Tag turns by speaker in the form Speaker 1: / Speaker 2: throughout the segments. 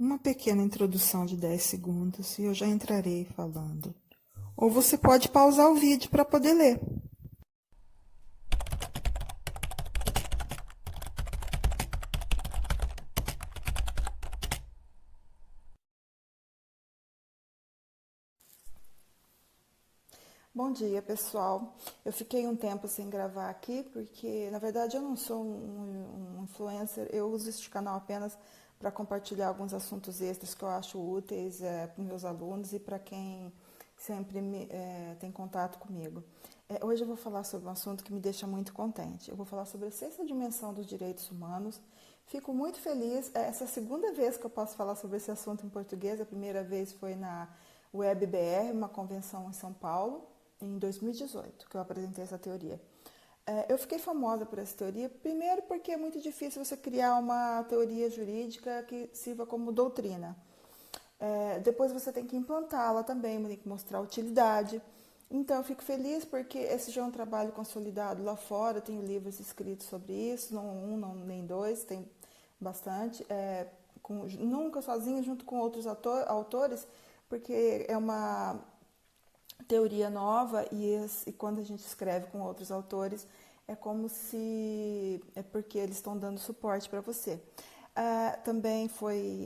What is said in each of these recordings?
Speaker 1: Uma pequena introdução de 10 segundos e eu já entrarei falando. Ou você pode pausar o vídeo para poder ler. Bom dia, pessoal. Eu fiquei um tempo sem gravar aqui porque, na verdade, eu não sou um influencer. Eu uso este canal apenas para compartilhar alguns assuntos extras que eu acho úteis para os meus alunos e para quem sempre tem contato comigo. Hoje eu vou falar sobre um assunto que me deixa muito contente. Eu vou falar sobre a sexta dimensão dos direitos humanos. Fico muito feliz. Essa é a segunda vez que eu posso falar sobre esse assunto em português. A primeira vez foi na WebBR, uma convenção em São Paulo, em 2018, que eu apresentei essa teoria. Eu fiquei famosa por essa teoria, primeiro porque é muito difícil você criar uma teoria jurídica que sirva como doutrina. Depois você tem que implantá-la também, tem que mostrar utilidade. Então eu fico feliz porque esse já é um trabalho consolidado lá fora, eu tenho livros escritos sobre isso, não um, não, nem dois, tem bastante. Nunca sozinha, junto com outros autores, porque é uma teoria nova e quando a gente escreve com outros autores é como se é porque eles estão dando suporte para você. Também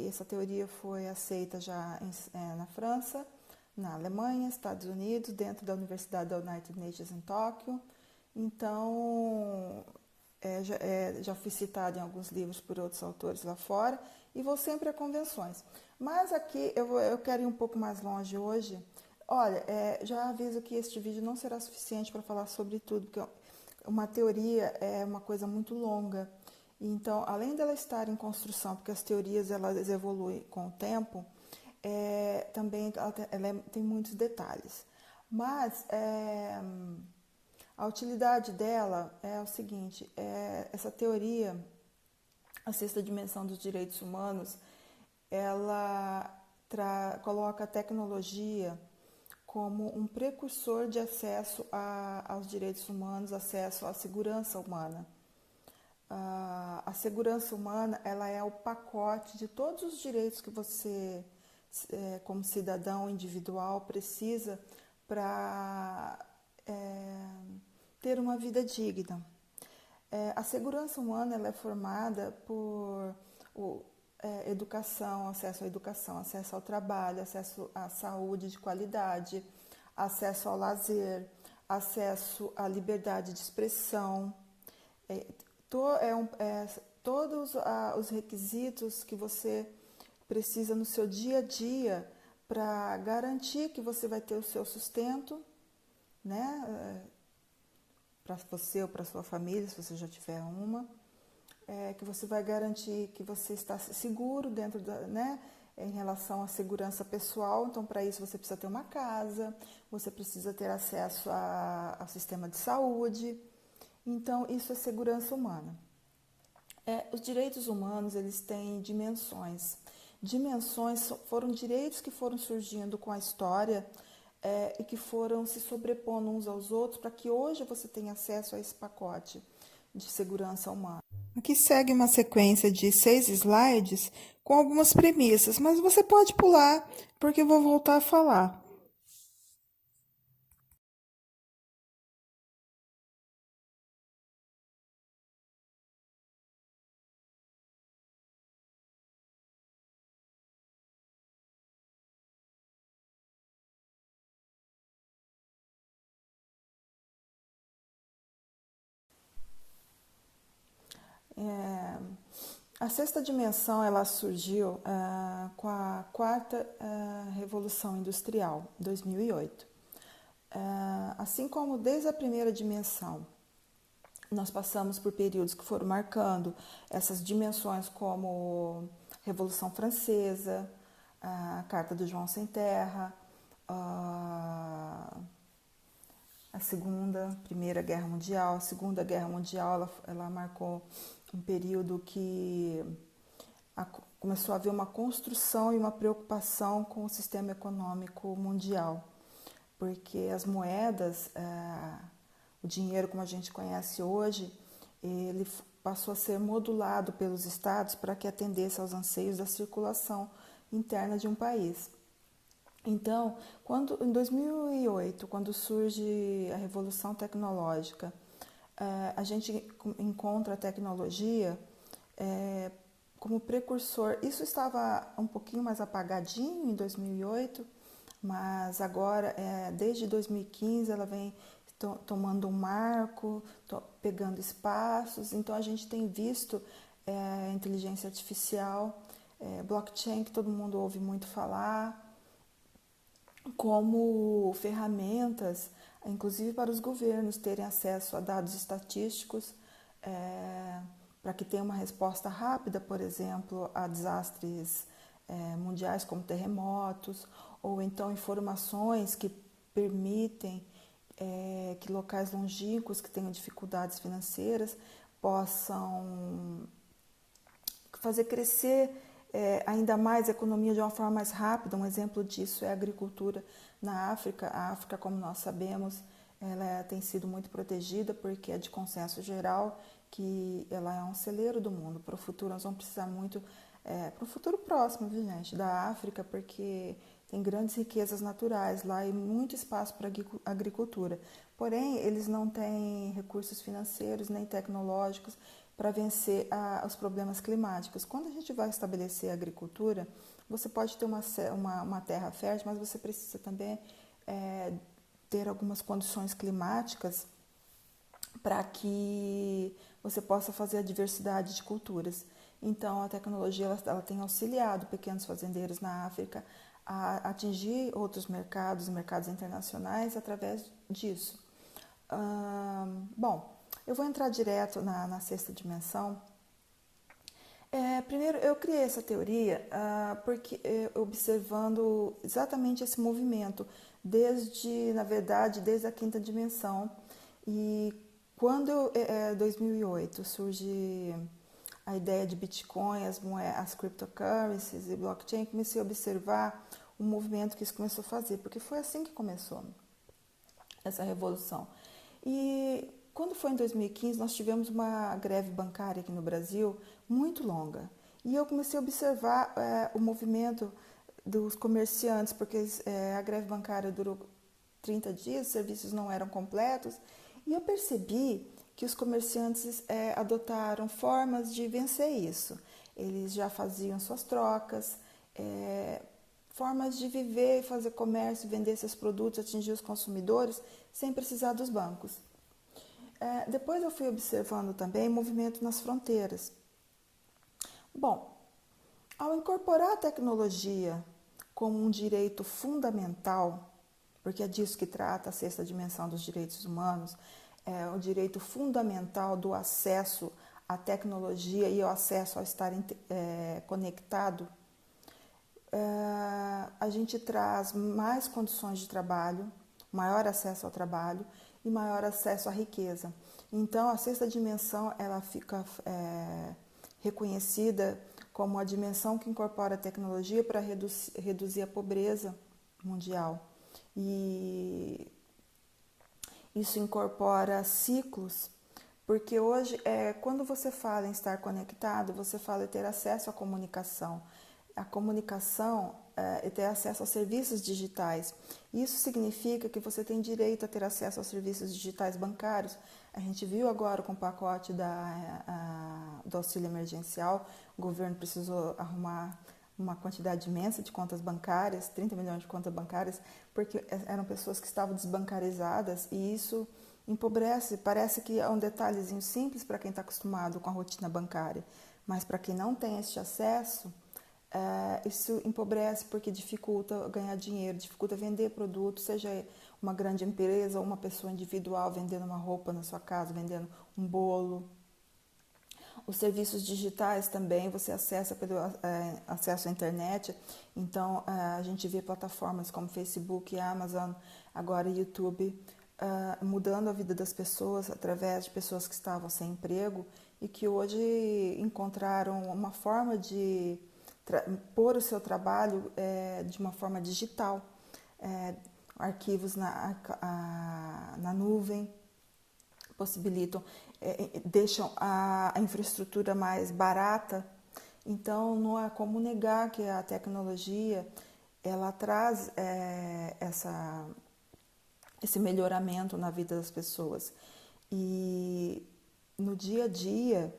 Speaker 1: essa teoria foi aceita já na França, na Alemanha, Estados Unidos, dentro da Universidade da United Nations em Tóquio. Então, já fui citada em alguns livros por outros autores lá fora e vou sempre a convenções. Mas aqui eu quero ir um pouco mais longe hoje. Olha, já aviso que este vídeo não será suficiente para falar sobre tudo, porque uma teoria é uma coisa muito longa. Então, além dela estar em construção, porque as teorias elas evoluem com o tempo, também ela tem muitos detalhes. Mas a utilidade dela é o seguinte, essa teoria, a sexta dimensão dos direitos humanos, ela coloca a tecnologia como um precursor de acesso aos direitos humanos, acesso à segurança humana. A segurança humana ela é o pacote de todos os direitos que você, como cidadão individual, precisa para ter uma vida digna. A segurança humana ela é formada por educação, acesso ao trabalho, acesso à saúde de qualidade, acesso ao lazer, acesso à liberdade de expressão. É, Todos os requisitos que você precisa no seu dia a dia para garantir que você vai ter o seu sustento, né? Para você ou para sua família, se você já tiver uma, que você vai garantir que você está seguro dentro né? Em relação à segurança pessoal. Então, para isso você precisa ter uma casa, você precisa ter acesso ao sistema de saúde. Então, isso é segurança humana. Os direitos humanos, eles têm dimensões. Dimensões foram direitos que foram surgindo com a história e que foram se sobrepondo uns aos outros para que hoje você tenha acesso a esse pacote de segurança humana. Aqui segue uma sequência de 6 slides com algumas premissas, mas você pode pular porque eu vou voltar a falar. A sexta dimensão ela surgiu com a quarta Revolução Industrial, 2008. Assim como desde a primeira dimensão nós passamos por períodos que foram marcando essas dimensões como Revolução Francesa, a Carta do João Sem Terra, Primeira Guerra Mundial. A Segunda Guerra Mundial ela marcou um período que começou a haver uma construção e uma preocupação com o sistema econômico mundial, porque as moedas, o dinheiro como a gente conhece hoje, ele passou a ser modulado pelos estados para que atendesse aos anseios da circulação interna de um país. Então, em 2008, quando surge a revolução tecnológica, a gente encontra a tecnologia como precursor. Isso estava um pouquinho mais apagadinho em 2008, mas agora, desde 2015, ela vem tomando um marco, pegando espaços. Então, a gente tem visto inteligência artificial, blockchain, que todo mundo ouve muito falar, como ferramentas, inclusive para os governos terem acesso a dados estatísticos, para que tenha uma resposta rápida, por exemplo, a desastres mundiais como terremotos, ou então informações que permitem que locais longínquos que tenham dificuldades financeiras possam fazer crescer ainda mais a economia de uma forma mais rápida. Um exemplo disso é a agricultura na África. A África, como nós sabemos, ela tem sido muito protegida porque é de consenso geral que ela é um celeiro do mundo. Para o futuro, nós vamos precisar muito, para o futuro próximo, viu, gente, da África, porque tem grandes riquezas naturais lá e muito espaço para agricultura. Porém, eles não têm recursos financeiros nem tecnológicos para vencer os problemas climáticos. Quando a gente vai estabelecer a agricultura, você pode ter uma terra fértil, mas você precisa também ter algumas condições climáticas para que você possa fazer a diversidade de culturas. Então, a tecnologia ela tem auxiliado pequenos fazendeiros na África a atingir outros mercados internacionais através disso. Bom, eu vou entrar direto na sexta dimensão. Primeiro, eu criei essa teoria porque observando exatamente esse movimento, na verdade, desde a quinta dimensão. E quando, em 2008, surge a ideia de Bitcoin, as cryptocurrencies e blockchain, comecei a observar o movimento que isso começou a fazer, porque foi assim que começou essa revolução. E quando foi em 2015, nós tivemos uma greve bancária aqui no Brasil muito longa. E eu comecei a observar o movimento dos comerciantes, porque a greve bancária durou 30 dias, os serviços não eram completos. E eu percebi que os comerciantes adotaram formas de vencer isso. Eles já faziam suas trocas, formas de viver, fazer comércio, vender seus produtos, atingir os consumidores sem precisar dos bancos. Depois eu fui observando também movimento nas fronteiras. Bom, ao incorporar a tecnologia como um direito fundamental, porque é disso que trata a sexta dimensão dos direitos humanos, o direito fundamental do acesso à tecnologia e ao acesso ao estar conectado, a gente traz mais condições de trabalho, maior acesso ao trabalho e maior acesso à riqueza. Então, a sexta dimensão ela fica reconhecida como a dimensão que incorpora a tecnologia para reduzir a pobreza mundial. E isso incorpora ciclos, porque hoje, quando você fala em estar conectado, você fala em ter acesso à comunicação. A comunicação é ter acesso aos serviços digitais. Isso significa que você tem direito a ter acesso aos serviços digitais bancários. A gente viu agora com o pacote do auxílio emergencial, o governo precisou arrumar uma quantidade imensa de contas bancárias, 30 milhões de contas bancárias, porque eram pessoas que estavam desbancarizadas e isso empobrece. Parece que é um detalhezinho simples para quem está acostumado com a rotina bancária, mas para quem não tem este acesso, isso empobrece porque dificulta ganhar dinheiro, dificulta vender produtos, seja uma grande empresa ou uma pessoa individual vendendo uma roupa na sua casa, vendendo um bolo. Os serviços digitais também, você acessa pelo acesso à internet, então a gente vê plataformas como Facebook, Amazon, agora YouTube, mudando a vida das pessoas através de pessoas que estavam sem emprego e que hoje encontraram uma forma de pôr o seu trabalho de uma forma digital, arquivos na nuvem, possibilitam, deixam a infraestrutura mais barata Então, não há como negar que a tecnologia ela traz esse melhoramento na vida das pessoas. E no dia a dia,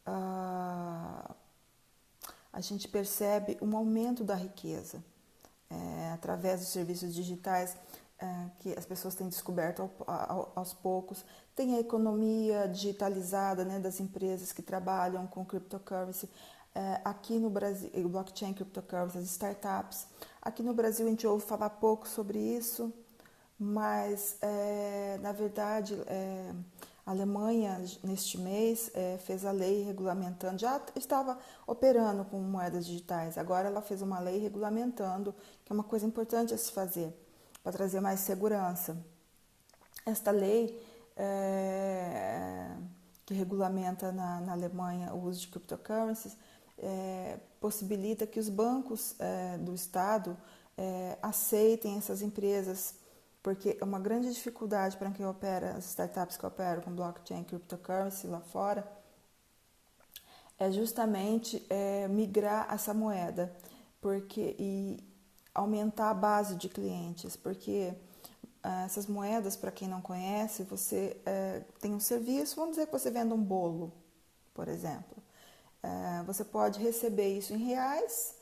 Speaker 1: a, a gente percebe um aumento da riqueza através dos serviços digitais que as pessoas têm descoberto aos poucos. Tem a economia digitalizada, né, das empresas que trabalham com cryptocurrency. Aqui no Brasil, blockchain, cryptocurrency, as startups. Aqui no Brasil a gente ouve falar pouco sobre isso, mas na verdade a Alemanha neste mês fez a lei regulamentando, já estava operando com moedas digitais, agora ela fez uma lei regulamentando, que é uma coisa importante a se fazer, para trazer mais segurança. Esta lei que regulamenta na Alemanha o uso de cryptocurrencies possibilita que os bancos do Estado aceitem essas empresas, porque é uma grande dificuldade para quem opera, as startups que operam com blockchain, cryptocurrency lá fora, é justamente migrar essa moeda e aumentar a base de clientes, porque essas moedas, para quem não conhece, você tem um serviço, vamos dizer que você vende um bolo, por exemplo. Você pode receber isso em reais,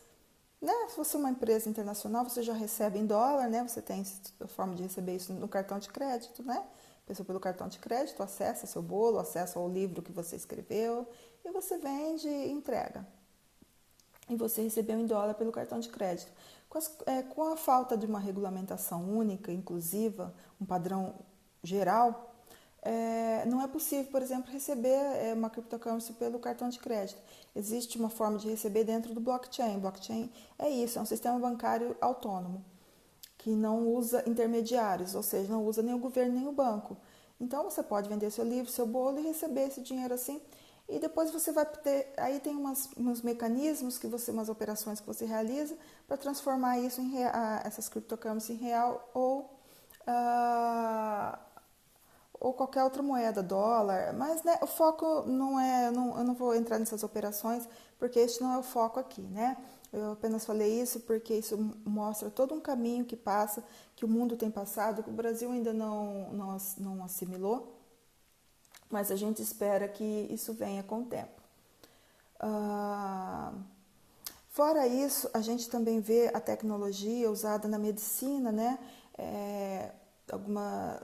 Speaker 1: né? Se você é uma empresa internacional, você já recebe em dólar, né? Você tem a forma de receber isso no cartão de crédito, né? A pessoa pelo cartão de crédito acessa seu bolo, acessa o livro que você escreveu e você vende e entrega. E você recebeu em dólar pelo cartão de crédito. Com a falta de uma regulamentação única, inclusiva, um padrão geral, não é possível, por exemplo, receber uma cryptocurrency pelo cartão de crédito. Existe uma forma de receber dentro do blockchain. Blockchain é isso, é um sistema bancário autônomo, que não usa intermediários, ou seja, não usa nem o governo nem o banco. Então você pode vender seu livro, seu bolo e receber esse dinheiro assim. E depois você vai ter, aí tem uns mecanismos umas operações que você realiza para transformar isso em essas cryptocurrencies em real ou qualquer outra moeda, dólar, mas né, o foco não é, eu não vou entrar nessas operações, porque este não é o foco aqui, né? Eu apenas falei isso porque isso mostra todo um caminho que passa, que o mundo tem passado, que o Brasil ainda não assimilou, mas a gente espera que isso venha com o tempo. Fora isso, a gente também vê a tecnologia usada na medicina, né?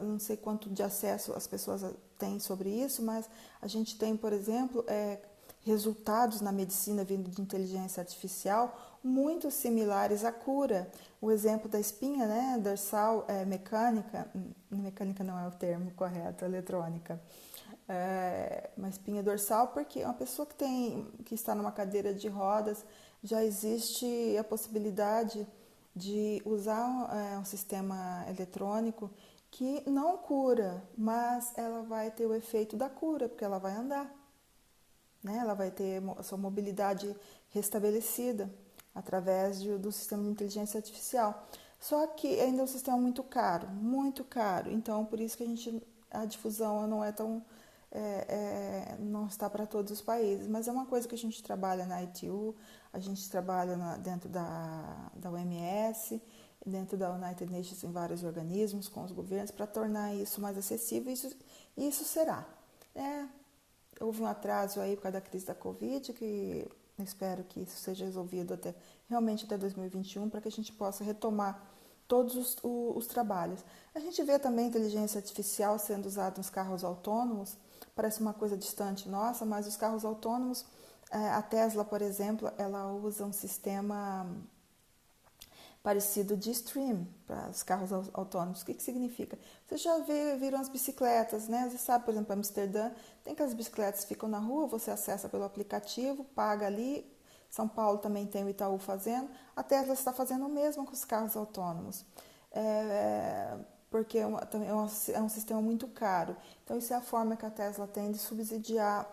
Speaker 1: Não sei quanto de acesso as pessoas têm sobre isso, mas a gente tem, por exemplo, resultados na medicina vindo de inteligência artificial muito similares à cura. O exemplo da espinha, né, dorsal mecânica não é o termo correto, eletrônica. Uma espinha dorsal, porque uma pessoa que está numa cadeira de rodas, já existe a possibilidade de usar um sistema eletrônico que não cura, mas ela vai ter o efeito da cura, porque ela vai andar, né? Ela vai ter a sua mobilidade restabelecida através do sistema de inteligência artificial. Só que ainda é um sistema muito caro, então por isso que a difusão não é tão não está para todos os países, mas é uma coisa que a gente trabalha na ITU, a gente trabalha dentro da OMS, dentro da United Nations, em vários organismos, com os governos, para tornar isso mais acessível, e isso será. Houve um atraso aí por causa da crise da Covid, que eu espero que isso seja resolvido realmente até 2021, para que a gente possa retomar todos os trabalhos. A gente vê também a inteligência artificial sendo usada nos carros autônomos, parece uma coisa distante nossa, mas os carros autônomos, a Tesla, por exemplo, ela usa um sistema parecido de stream para os carros autônomos. O que significa? Você já viram as bicicletas, né? Você sabe, por exemplo, Amsterdã, tem aquelas bicicletas que ficam na rua, você acessa pelo aplicativo, paga ali. São Paulo também tem o Itaú fazendo. A Tesla está fazendo o mesmo com os carros autônomos. Porque é um sistema muito caro. Então, isso é a forma que a Tesla tem de subsidiar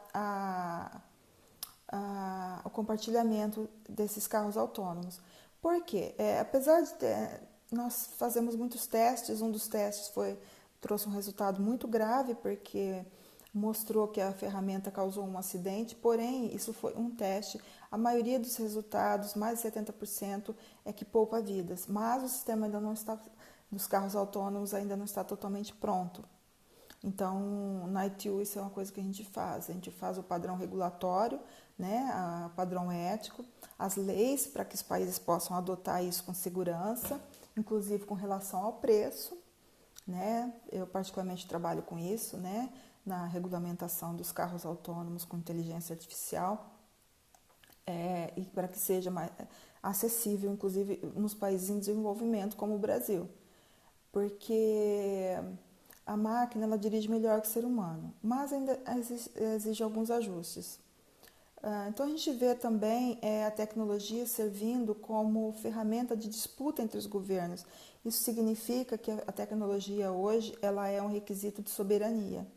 Speaker 1: o compartilhamento desses carros autônomos. Por quê? Apesar de nós fazemos muitos testes, um dos testes trouxe um resultado muito grave, porque mostrou que a ferramenta causou um acidente, porém, isso foi um teste. A maioria dos resultados, mais de 70%, é que poupa vidas, mas o sistema ainda não está, dos carros autônomos ainda não está totalmente pronto. Então, na ITU, isso é uma coisa que a gente faz o padrão regulatório, né, o padrão ético, as leis para que os países possam adotar isso com segurança, inclusive com relação ao preço, né? Eu particularmente trabalho com isso, né, na regulamentação dos carros autônomos com inteligência artificial, e para que seja mais acessível, inclusive nos países em desenvolvimento como o Brasil, porque a máquina ela dirige melhor que o ser humano, mas ainda exige alguns ajustes. Então a gente vê também a tecnologia servindo como ferramenta de disputa entre os governos. Isso significa que a tecnologia hoje ela é um requisito de soberania,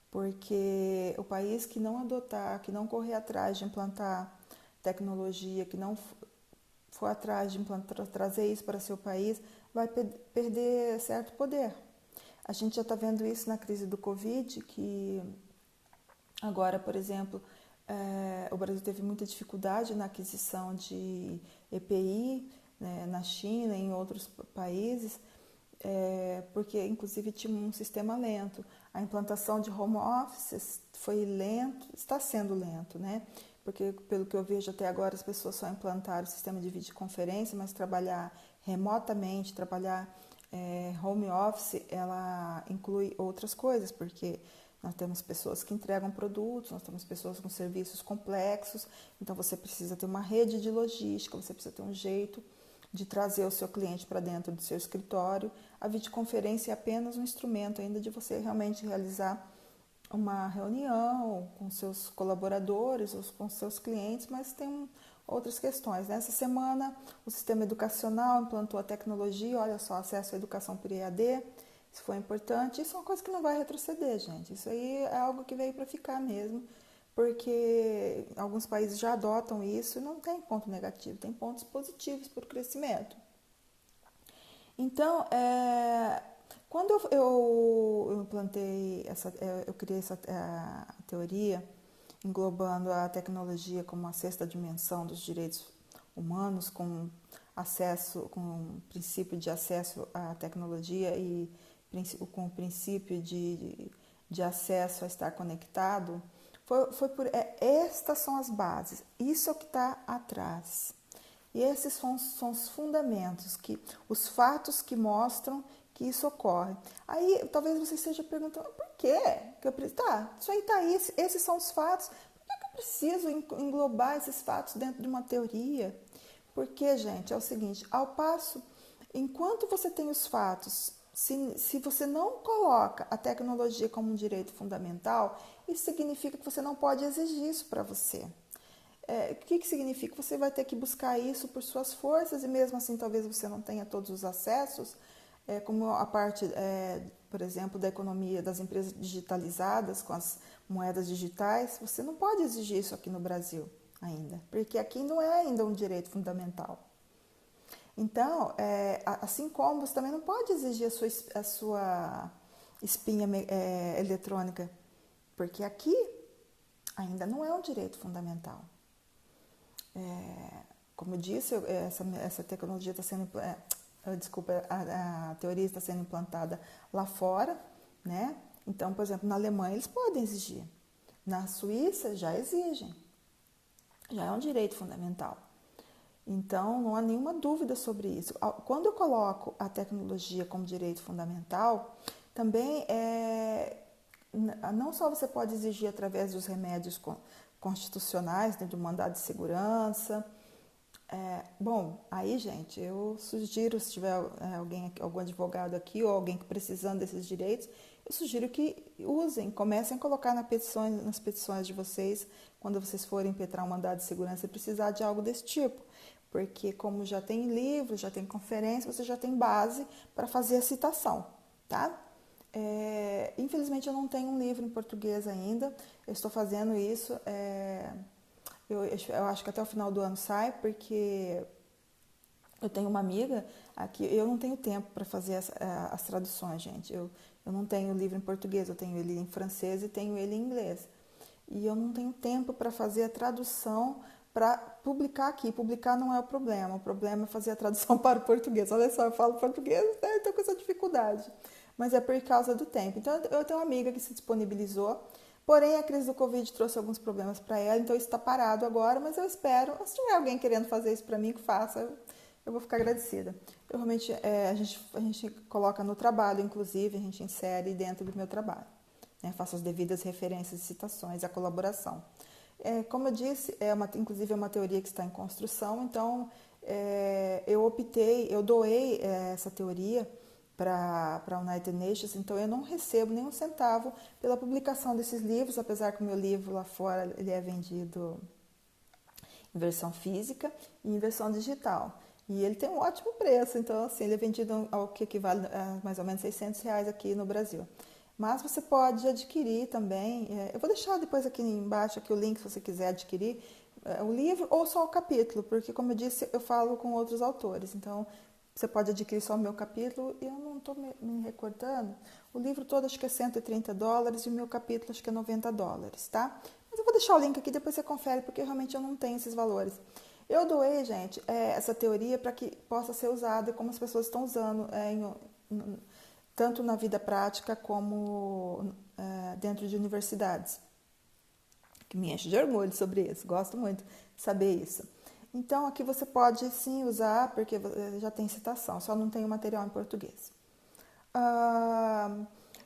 Speaker 1: porque o país que não adotar, que não correr atrás de implantar tecnologia, que não for atrás de trazer isso para seu país, vai perder certo poder. A gente já está vendo isso na crise do Covid, que agora, por exemplo, o Brasil teve muita dificuldade na aquisição de EPI, né, na China e em outros países, porque inclusive tinha um sistema lento. A implantação de home office foi lento, está sendo lento, né? Porque pelo que eu vejo até agora as pessoas só implantaram o sistema de videoconferência, mas trabalhar remotamente, trabalhar home office, ela inclui outras coisas, porque nós temos pessoas que entregam produtos, nós temos pessoas com serviços complexos, então você precisa ter uma rede de logística, você precisa ter um jeito de trazer o seu cliente para dentro do seu escritório. A videoconferência é apenas um instrumento ainda de você realmente realizar uma reunião com seus colaboradores ou com seus clientes, mas tem outras questões. Nessa semana, o sistema educacional implantou a tecnologia, olha só, acesso à educação por EAD, isso foi importante. Isso é uma coisa que não vai retroceder, gente. Isso aí é algo que veio para ficar mesmo, porque alguns países já adotam isso e não tem ponto negativo, tem pontos positivos para o crescimento. Então, quando eu implantei eu criei essa teoria englobando a tecnologia como a sexta dimensão dos direitos humanos, com com o princípio de acesso à tecnologia e com o princípio de acesso a estar conectado, foi por estas são as bases, isso é o que está atrás. E esses são os fundamentos, os fatos que mostram que isso ocorre. Aí talvez você esteja perguntando, por quê? Isso aí está aí, esses são os fatos. Por que eu preciso englobar esses fatos dentro de uma teoria? Porque, gente, é o seguinte, ao passo, enquanto você tem os fatos, se você não coloca a tecnologia como um direito fundamental, isso significa que você não pode exigir isso para você. O que significa? Você vai ter que buscar isso por suas forças e mesmo assim talvez você não tenha todos os acessos, como a parte, por exemplo, da economia das empresas digitalizadas com as moedas digitais, você não pode exigir isso aqui no Brasil ainda, porque aqui não é ainda um direito fundamental. Então, assim como você também não pode exigir a sua espinha eletrônica, porque aqui ainda não é um direito fundamental. Como eu disse, essa tecnologia está sendo, a teoria está sendo implantada lá fora, né? Então, por exemplo, na Alemanha eles podem exigir, na Suíça já exigem, já é um direito fundamental. Então, não há nenhuma dúvida sobre isso. Quando eu coloco a tecnologia como direito fundamental, também não só você pode exigir através dos remédios constitucionais, né, do mandado de segurança. Bom, aí, gente, eu sugiro, se tiver algum advogado aqui ou alguém precisando desses direitos, eu sugiro que usem, comecem a colocar nas petições de vocês, quando vocês forem impetrar um mandado de segurança e precisar de algo desse tipo. Porque como já tem livro, já tem conferência, você já tem base para fazer a citação, tá? Infelizmente eu não tenho um livro em português ainda, eu estou fazendo isso, eu acho que até o final do ano sai, porque eu tenho uma amiga aqui, eu não tenho tempo para fazer as traduções, gente, eu não tenho o livro em português, eu tenho ele em francês e tenho ele em inglês, e eu não tenho tempo para fazer a tradução para publicar aqui. Publicar não é o problema é fazer a tradução para o português. Olha só, eu falo português, né? Estou com essa dificuldade, mas é por causa do tempo. Então, eu tenho uma amiga que se disponibilizou, porém a crise do Covid trouxe alguns problemas para ela, então isso está parado agora, mas eu espero, se tiver alguém querendo fazer isso para mim, que faça, eu vou ficar agradecida. Eu realmente, a gente coloca no trabalho, inclusive, a gente insere dentro do meu trabalho. Né? Faço as devidas referências e citações, a colaboração. Como eu disse, inclusive é uma teoria que está em construção, então eu doei essa teoria para a United Nations, então eu não recebo nenhum centavo pela publicação desses livros, apesar que o meu livro lá fora ele é vendido em versão física e em versão digital. E ele tem um ótimo preço, então assim, ele é vendido ao que equivale a mais ou menos R$ 600 aqui no Brasil. Mas você pode adquirir também, eu vou deixar depois aqui embaixo aqui o link se você quiser adquirir o livro ou só o capítulo, porque como eu disse, eu falo com outros autores, então você pode adquirir só o meu capítulo e eu não estou me recordando. O livro todo acho que é $130 e o meu capítulo acho que é $90, tá? Mas eu vou deixar o link aqui, depois você confere, porque realmente eu não tenho esses valores. Eu doei, gente, essa teoria para que possa ser usada como as pessoas estão usando tanto na vida prática como dentro de universidades. Que me enche de orgulho sobre isso, gosto muito de saber isso. Então, aqui você pode sim usar, porque já tem citação, só não tem o material em português.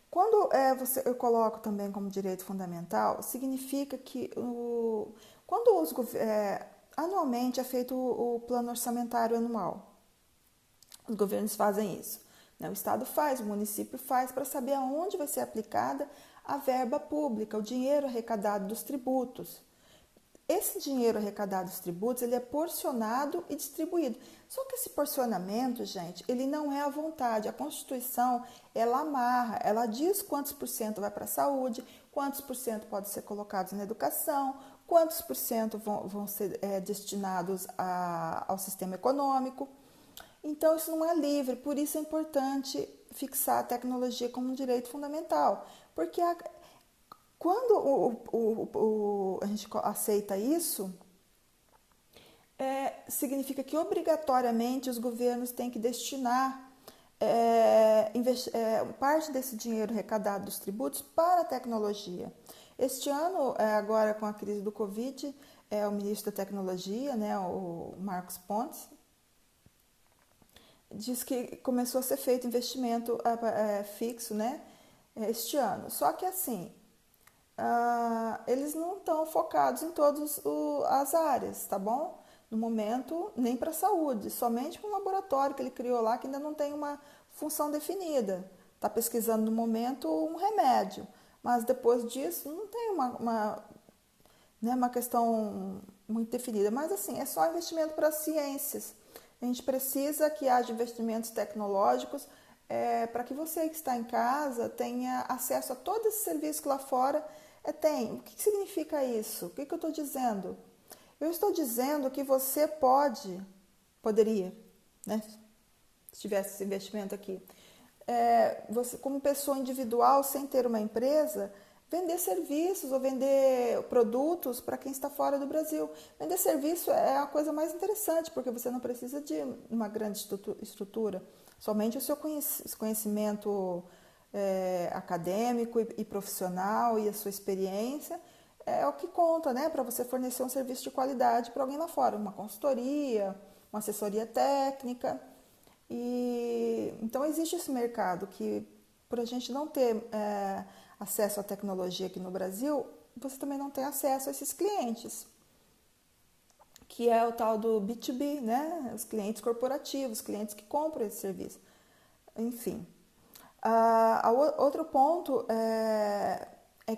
Speaker 1: Quando eu coloco também como direito fundamental, significa que quando anualmente é feito o plano orçamentário anual. Os governos fazem isso. O Estado faz, o município faz, para saber aonde vai ser aplicada a verba pública, o dinheiro arrecadado dos tributos. Esse dinheiro arrecadado dos tributos, ele é porcionado e distribuído. Só que esse porcionamento, gente, ele não é à vontade. A Constituição, ela amarra, ela diz quantos por cento vai para a saúde, quantos por cento pode ser colocados na educação, quantos por cento vão ser destinados ao sistema econômico. Então, isso não é livre, por isso é importante fixar a tecnologia como um direito fundamental, porque quando a gente aceita isso, significa que obrigatoriamente os governos têm que destinar parte desse dinheiro arrecadado dos tributos para a tecnologia. Este ano, agora com a crise do Covid, o ministro da Tecnologia, né, o Marcos Pontes, diz que começou a ser feito investimento fixo, né, este ano. Só que assim, eles não estão focados em todas as áreas, tá bom? No momento, nem para a saúde, somente para um laboratório que ele criou lá que ainda não tem uma função definida. Está pesquisando no momento um remédio, mas depois disso não tem uma questão muito definida. Mas assim, é só investimento para as ciências. A gente precisa que haja investimentos tecnológicos para que você que está em casa tenha acesso a todos esses serviços que lá fora tem. O que significa isso? O que eu estou dizendo? Eu estou dizendo que você poderia, né, se tivesse esse investimento aqui, você como pessoa individual, sem ter uma empresa, vender serviços ou vender produtos para quem está fora do Brasil. Vender serviço é a coisa mais interessante, porque você não precisa de uma grande estrutura. Somente o seu conhecimento acadêmico e profissional e a sua experiência é o que conta, né, para você fornecer um serviço de qualidade para alguém lá fora. Uma consultoria, uma assessoria técnica. Então, existe esse mercado que, por a gente não ter acesso à tecnologia aqui no Brasil, você também não tem acesso a esses clientes, que é o tal do B2B, né? Os clientes corporativos, os clientes que compram esse serviço. Enfim. Outro ponto é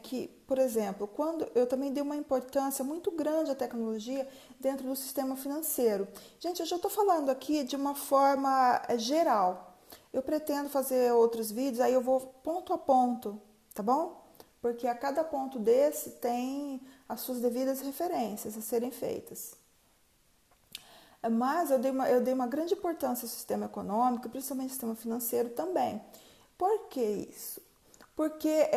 Speaker 1: que, por exemplo, quando eu também dei uma importância muito grande à tecnologia dentro do sistema financeiro. Gente, eu já estou falando aqui de uma forma geral. Eu pretendo fazer outros vídeos, aí eu vou ponto a ponto, tá bom? Porque a cada ponto desse tem as suas devidas referências a serem feitas. Mas eu dei uma grande importância ao sistema econômico, principalmente ao sistema financeiro também. Por que isso? Porque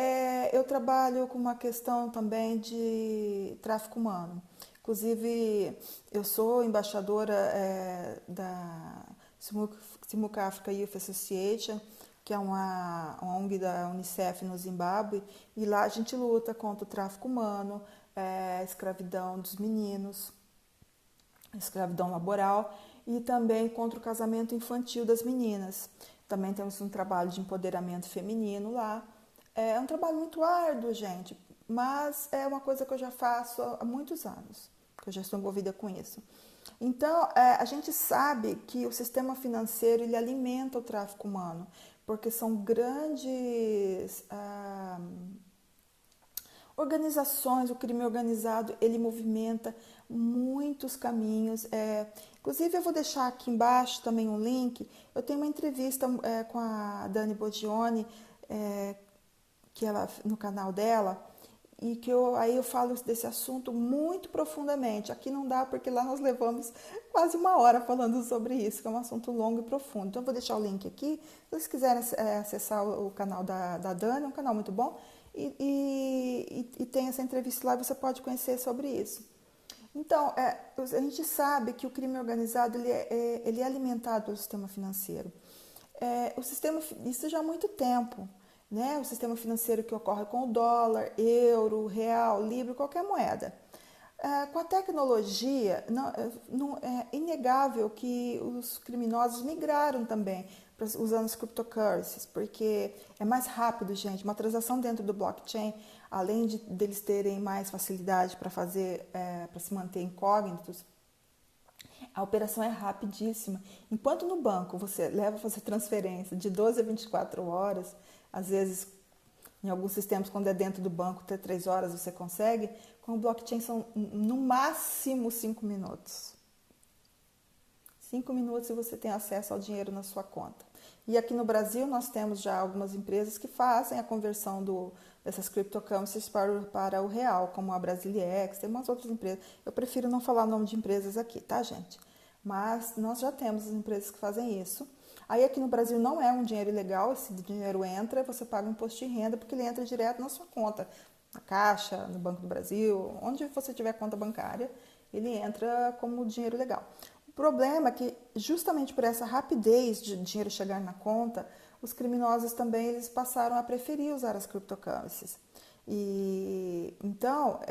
Speaker 1: eu trabalho com uma questão também de tráfico humano. Inclusive, eu sou embaixadora da Simuca Africa Youth Association, que é uma ONG da Unicef no Zimbábue, e lá a gente luta contra o tráfico humano, escravidão dos meninos, escravidão laboral e também contra o casamento infantil das meninas. Também temos um trabalho de empoderamento feminino lá. É um trabalho muito árduo, gente, mas é uma coisa que eu já faço há muitos anos, que eu já estou envolvida com isso. Então, a gente sabe que o sistema financeiro ele alimenta o tráfico humano, porque são grandes organizações, o crime organizado, ele movimenta muitos caminhos. Inclusive, eu vou deixar aqui embaixo também um link. Eu tenho uma entrevista com a Dani Bodioni, que ela no canal dela, e que aí eu falo desse assunto muito profundamente. Aqui não dá, porque lá nós levamos quase uma hora falando sobre isso, que é um assunto longo e profundo. Então, eu vou deixar o link aqui. Se vocês quiserem acessar o canal da Dani, é um canal muito bom, e tem essa entrevista lá, você pode conhecer sobre isso. Então, a gente sabe que o crime organizado ele é alimentado pelo sistema financeiro. Isso já há muito tempo. Né? O sistema financeiro que ocorre com o dólar, euro, real, libra, qualquer moeda. Com a tecnologia, é inegável que os criminosos migraram também usando as cryptocurrencies, porque é mais rápido, gente. Uma transação dentro do blockchain, além deles terem mais facilidade para para se manter incógnitos, a operação é rapidíssima. Enquanto no banco você leva a fazer transferência de 12 a 24 horas, às vezes, em alguns sistemas, quando é dentro do banco, até 3 horas você consegue. Com o blockchain são no máximo 5 minutos. 5 minutos e você tem acesso ao dinheiro na sua conta. E aqui no Brasil nós temos já algumas empresas que fazem a conversão dessas cryptocurrencies para o real, como a Brasiliex, tem umas outras empresas. Eu prefiro não falar o nome de empresas aqui, tá, gente? Mas nós já temos as empresas que fazem isso. Aí aqui no Brasil não é um dinheiro ilegal, esse dinheiro entra, você paga um imposto de renda porque ele entra direto na sua conta, na Caixa, no Banco do Brasil, onde você tiver conta bancária, ele entra como dinheiro legal. O problema é que justamente por essa rapidez de dinheiro chegar na conta, os criminosos também eles passaram a preferir usar as cryptocurrencies. E então,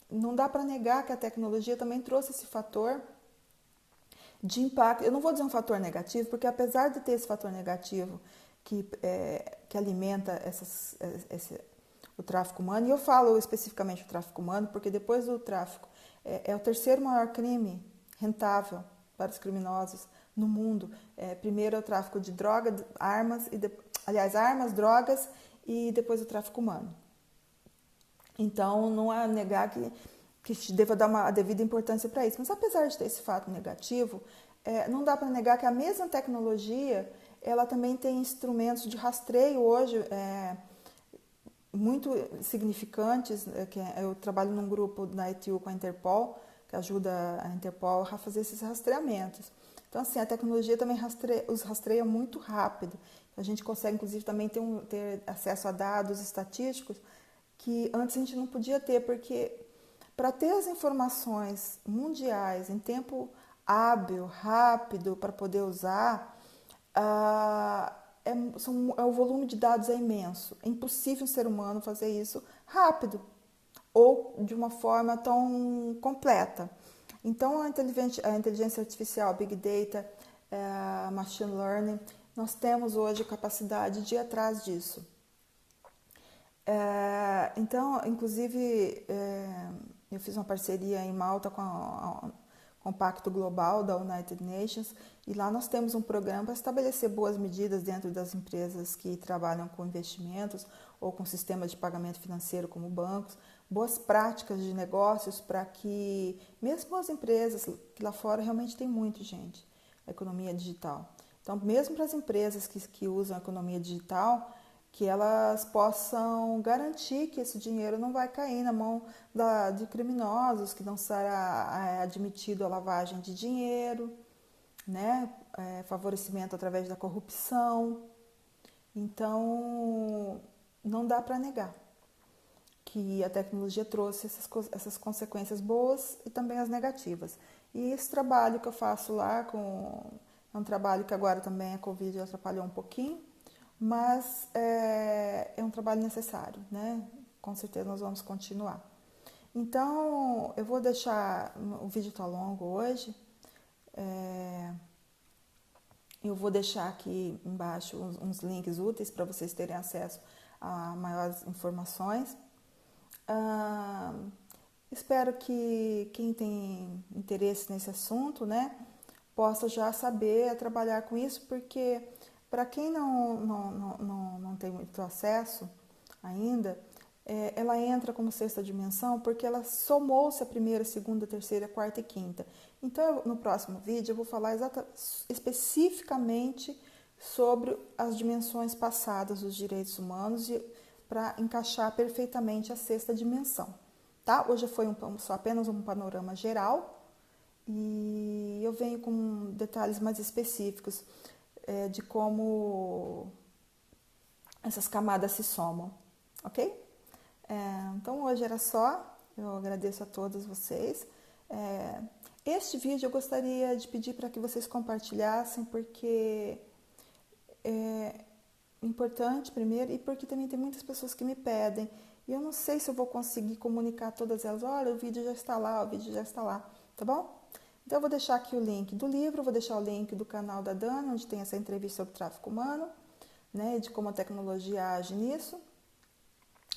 Speaker 1: não dá para negar que a tecnologia também trouxe esse fator de impacto. Eu não vou dizer um fator negativo, porque apesar de ter esse fator negativo que alimenta o tráfico humano, e eu falo especificamente o tráfico humano, porque depois do tráfico é o terceiro maior crime rentável para os criminosos no mundo. Primeiro é o tráfico de droga, armas, armas, drogas, e depois o tráfico humano. Então, não há negar que se deva dar a devida importância para isso. Mas apesar de ter esse fato negativo, não dá para negar que a mesma tecnologia, ela também tem instrumentos de rastreio hoje muito significantes. Eu trabalho num grupo da ETU com a Interpol, que ajuda a Interpol a fazer esses rastreamentos. Então, assim, a tecnologia também os rastreia muito rápido. A gente consegue, inclusive, também ter acesso a dados estatísticos que antes a gente não podia ter, porque para ter as informações mundiais em tempo hábil, rápido, para poder usar, o volume de dados é imenso. É impossível um ser humano fazer isso rápido ou de uma forma tão completa. Então, a inteligência artificial, Big Data, Machine Learning, nós temos hoje capacidade de ir atrás disso. Então, inclusive, eu fiz uma parceria em Malta com o Pacto Global da United Nations, e lá nós temos um programa para estabelecer boas medidas dentro das empresas que trabalham com investimentos ou com sistemas de pagamento financeiro como bancos, boas práticas de negócios para que, mesmo as empresas, que lá fora realmente tem muito, gente, a economia digital. Então, mesmo para as empresas que usam a economia digital, que elas possam garantir que esse dinheiro não vai cair na mão de criminosos, que não será admitido a lavagem de dinheiro, né? Favorecimento através da corrupção. Então, não dá para negar que a tecnologia trouxe essas consequências boas e também as negativas. E esse trabalho que eu faço lá é um trabalho que agora também a Covid atrapalhou um pouquinho, mas é um trabalho necessário, né? Com certeza nós vamos continuar. Então, eu vou deixar, o vídeo está longo hoje, eu vou deixar aqui embaixo uns links úteis para vocês terem acesso a maiores informações. Espero que quem tem interesse nesse assunto, né, possa já saber trabalhar com isso, porque para quem não tem muito acesso ainda, ela entra como sexta dimensão porque ela somou-se a primeira, segunda, terceira, quarta e quinta. Então, no próximo vídeo, eu vou falar especificamente sobre as dimensões passadas dos direitos humanos para encaixar perfeitamente a sexta dimensão. Tá? Hoje foi só apenas um panorama geral e eu venho com detalhes mais específicos de como essas camadas se somam, ok? Então hoje era só, eu agradeço a todos vocês. Este vídeo eu gostaria de pedir para que vocês compartilhassem, porque é importante primeiro e porque também tem muitas pessoas que me pedem. E eu não sei se eu vou conseguir comunicar a todas elas, olha, o vídeo já está lá, o vídeo já está lá, tá bom? Então eu vou deixar aqui o link do livro, vou deixar o link do canal da Dana, onde tem essa entrevista sobre tráfico humano, né, de como a tecnologia age nisso.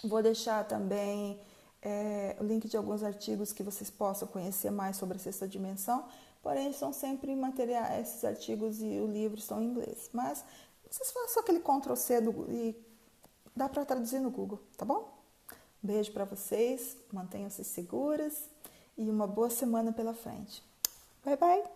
Speaker 1: Vou deixar também o link de alguns artigos que vocês possam conhecer mais sobre a sexta dimensão, porém são sempre materiais, esses artigos e o livro estão em inglês, mas vocês fazem só aquele Ctrl+C e dá para traduzir no Google, tá bom? Beijo para vocês, mantenham-se seguras e uma boa semana pela frente. Bye, bye!